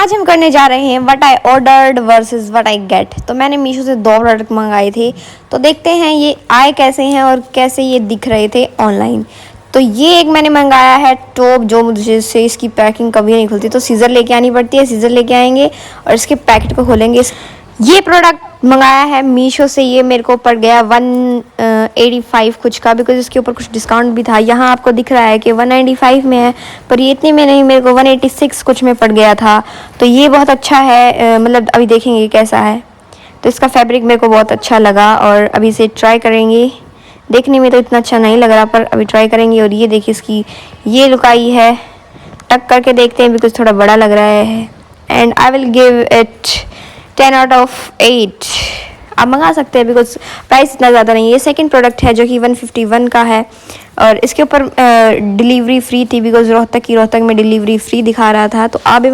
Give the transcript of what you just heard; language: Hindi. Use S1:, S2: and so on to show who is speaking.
S1: आज हम करने जा रहे हैं what I ordered versus what I get. तो मैंने मीशो से 2 प्रोडक्ट मंगाए थे, तो देखते हैं ये आए कैसे हैं और कैसे ये दिख रहे थे ऑनलाइन। तो ये एक मैंने मंगाया है टॉप, जो मुझे से इसकी पैकिंग कभी नहीं खुलती, तो सीज़र लेके आनी पड़ती है। सीज़र लेके आएंगे और इसके पैकेट को खोलेंगे। ये प्रोडक्ट मंगाया है मीशो से, ये मेरे को पड़ गया 185 कुछ का, बिकॉज इसके ऊपर कुछ डिस्काउंट भी था। यहाँ आपको दिख रहा है कि 195 में है, पर ये इतने में नहीं, मेरे को 186 कुछ में पड़ गया था। तो ये बहुत अच्छा है, मतलब अभी देखेंगे कैसा है। तो इसका फैब्रिक मेरे को बहुत अच्छा लगा और अभी इसे ट्राई करेंगे। देखने में तो इतना अच्छा नहीं लग रहा, पर अभी ट्राई करेंगे। और ये देखिए इसकी ये लुक आई है, टक करके देखते हैं बिकॉज थोड़ा बड़ा लग रहा है। And I will give it 10 out of 8। आप मंगा सकते हैं बिकॉज प्राइस इतना ज़्यादा नहीं है। ये सेकंड प्रोडक्ट है जो कि 151 का है और इसके ऊपर डिलीवरी फ्री थी, बिकॉज रोहतक में डिलीवरी फ्री दिखा रहा था। तो आप भी